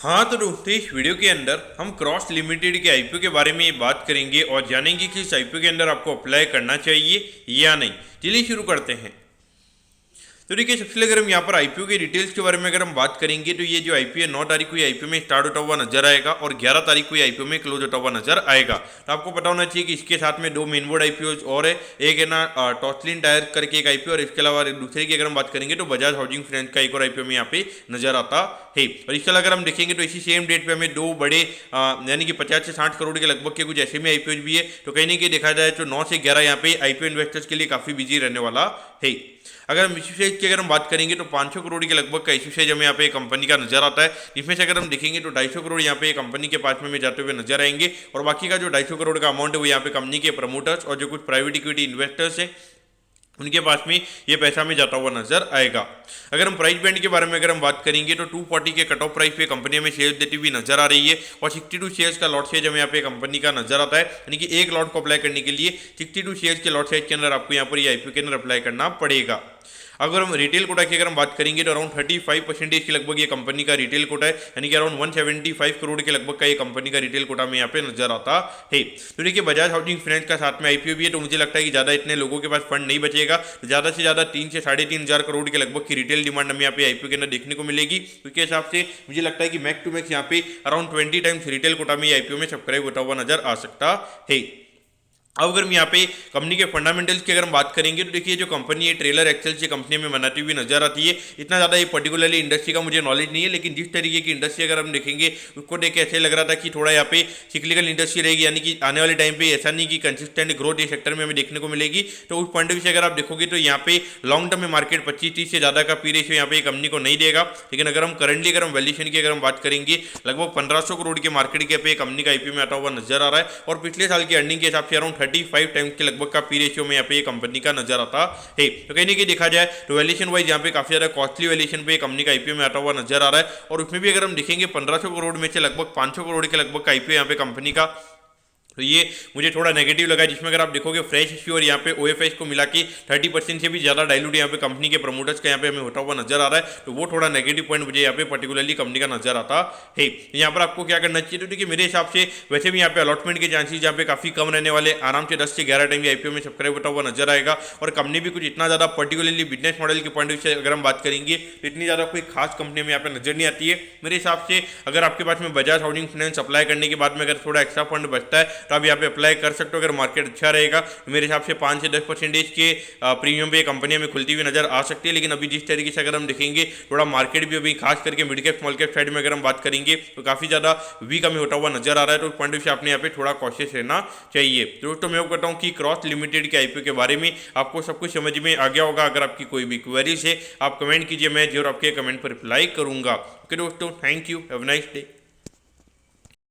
हाँ तो दोस्तों इस वीडियो के अंदर हम क्रॉस लिमिटेड के आईपीओ के बारे में बात करेंगे और जानेंगे कि इस आईपीओ के अंदर आपको अप्लाई करना चाहिए या नहीं। चलिए शुरू करते हैं। तो देखिए सबसे पहले अगर हम यहाँ पर आईपीओ के डिटेल्स के बारे में अगर हम बात करेंगे तो ये जो आईपीओ 9 तारीख को आईपीओ में स्टार्ट होता हुआ नजर आएगा और 11 तारीख को आईपीओ में क्लोज होता हुआ नजर आएगा। तो आपको पता होना चाहिए कि इसके साथ में दो मेन बोर्ड आईपीओ और है, एक है ना टॉसलिन टायर करके एक आईपीओ और इसके अलावा दूसरे की अगर हम बात करेंगे तो बजाज हाउसिंग फाइनेंस का एक और आईपीओ में यहाँ पे नजर आता है। और इसके अलावा अगर हम देखेंगे तो इसी सेम डेट पे हमें दो बड़े यानी कि 50 से 60 करोड़ के लगभग के कुछ ऐसे में आईपीओ भी है। तो कहीं ना कहीं देखा जाए तो 9 से 11 यहाँ पे आईपीओ इन्वेस्टर्स के लिए काफी बिजी रहने वाला है। अगर हम इश्यू साइज की अगर हम बात करेंगे तो 500 करोड़ के लगभग का इश्यू साइज हमें यहाँ पे कंपनी का नजर आता है, जिसमें से अगर हम देखेंगे तो 250 करोड़ यहाँ पे कंपनी के पास में जाते हुए नजर आएंगे और बाकी का जो 250 करोड़ का अमाउंट है वो यहाँ पे कंपनी के प्रमोटर्स और जो कुछ प्राइवेट इक्विटी इन्वेस्टर्स हैं उनके पास में ये पैसा में जाता हुआ नजर आएगा। अगर हम प्राइस बैंड के बारे में अगर हम बात करेंगे तो 240 के कट ऑफ प्राइस पे कंपनी में शेयर देती हुई नजर आ रही है और 62 शेयर्स का लॉट साइज हमें यहाँ पे कंपनी का नजर आता है, यानी कि एक लॉट को अप्लाई करने के लिए 62 शेयर्स के लॉट साइज के अंदर आपको यहाँ पर ये आईपीओ के अंदर अप्लाई करना पड़ेगा। अगर हम रिटेल कोटा की अगर हम बात करेंगे तो अराउंड 35% के लगभग ये कंपनी का रिटेल कोटा है, यानी कि अराउंड 175 करोड़ के लगभग का ये कंपनी का रिटेल कोटा में यहाँ पे नजर आता है। तो देखिए बजाज हाउसिंग फाइनेंस का साथ में आईपीओ भी है, तो मुझे लगता है कि ज़्यादा इतने लोगों के पास फंड नहीं बचेगा, तो ज़्यादा से ज़्यादा 3 से 3.5 करोड़ के लगभग की रिटेल डिमांड हमें यहाँ पे आईपीओ के अंदर देखने को मिलेगी। तो इसके हिसाब से मुझे लगता है कि मैक्स टू मैक्स यहाँ पे अराउंड 20 टाइम्स रिटेल कोटा में आईपीओ में सब्सक्राइब होता हुआ नजर आ सकता है। अब अगर हम यहाँ पे कंपनी के फंडामेंटल्स की अगर हम बात करेंगे तो देखिए जो कंपनी है ट्रेलर एक्सेल से कंपनी में बनाती हुई नजर आती है। इतना ज़्यादा ये पर्टिकुलरली इंडस्ट्री का मुझे नॉलेज नहीं है, लेकिन जिस तरीके की इंडस्ट्री अगर हम देखेंगे उसको देख के ऐसे लग रहा था कि थोड़ा यहाँ पे सिक्लिकल इंडस्ट्री रहेगी, यानी कि आने वाले टाइम पे ऐसा नहीं कि कंसिस्टेंट ग्रोथ ये सेक्टर में हमें देखने को मिलेगी। तो उस पॉइंट से अगर आप देखोगे तो यहाँ पे लॉन्ग टर्म में मार्केट 25-30 से ज़्यादा का पी रेशियो यहाँ पे कंपनी को नहीं देगा। लेकिन अगर हम करंटली अगर हम वैल्यूएशन की अगर हम बात करेंगे लगभग 1500 करोड़ के मार्केट के पे कंपनी का आईपीओ में आता हुआ नजर आ रहा है और पिछले साल की अर्निंग के हिसाब से अराउंड 35 टाइम्स लगभग का पी रेशियो में यहाँ पे कंपनी का नजर आता है। तो कहीं ना कहीं देखा जाए तो वैल्यूएशन वाइज यहाँ पे काफी ज्यादा कॉस्टली वैल्यूएशन पे कंपनी का आईपीओ में आता हुआ नजर आ रहा है और उसमें भी अगर हम देखेंगे 1500 करोड़ में से लगभग 500 करोड़ के लगभग का आईपीओ यहाँ पे कंपनी का, तो ये मुझे थोड़ा नेगेटिव लगा, जिसमें अगर आप देखोगे फ्रेश इश्यू और यहाँ पे ओएफएस को मिला के 30% से भी ज़्यादा डाइल्यूट यहाँ पे कंपनी के प्रमोटर्स का यहाँ पे हमें होता हुआ नजर आ रहा है। तो वो थोड़ा नेगेटिव पॉइंट मुझे यहाँ पे पर्टिकुलरली कंपनी का नजर आता है। यहाँ पर आपको क्या करना चाहिए, तो देखिए मेरे हिसाब से वैसे भी यहाँ पे अलॉटमेंट के चांसेस यहाँ पे काफ़ी कम रहने वाले, आराम से 10 से 11 टाइम आईपीओ में सब्सक्राइब होता हुआ नजर आएगा और कंपनी भी कुछ इतना ज़्यादा पर्टिकुलरली बिजनेस मॉडल के पॉइंट से अगर हम बात करेंगे तो इतनी ज़्यादा कोई खास कंपनी में यहाँ पे नजर नहीं आती है मेरे हिसाब से। अगर आपके पास में बजाज हाउसिंग फाइनेंस अप्लाई करने के बाद में अगर थोड़ा एक्स्ट्रा फंड बचता है तो आप यहाँ पे अप्लाई कर सकते हो। अगर मार्केट अच्छा रहेगा तो मेरे हिसाब से 5 से 10% के प्रीमियम पे कंपनियां में खुलती हुई नजर आ सकती है। लेकिन अभी जिस तरीके से अगर हम देखेंगे थोड़ा मार्केट भी अभी खास करके mid cap small cap side में अगर हम बात करेंगे तो काफी ज्यादा वीक हमें होता हुआ नजर आ रहा है। तो पॉइंट ऑफ व्यू से आपने यहाँ पे थोड़ा कॉशियस रहना चाहिए। तो दोस्तों मैं कहता हूँ कि क्रॉस लिमिटेड के आईपीओ के बारे में आपको सब कुछ समझ में आ गया होगा। अगर आपकी कोई भी क्वेरीज है आप कमेंट कीजिए, मैं जरूर आपके कमेंट पर रिप्लाई करूंगा। ओके दोस्तों, thank you, have a nice day.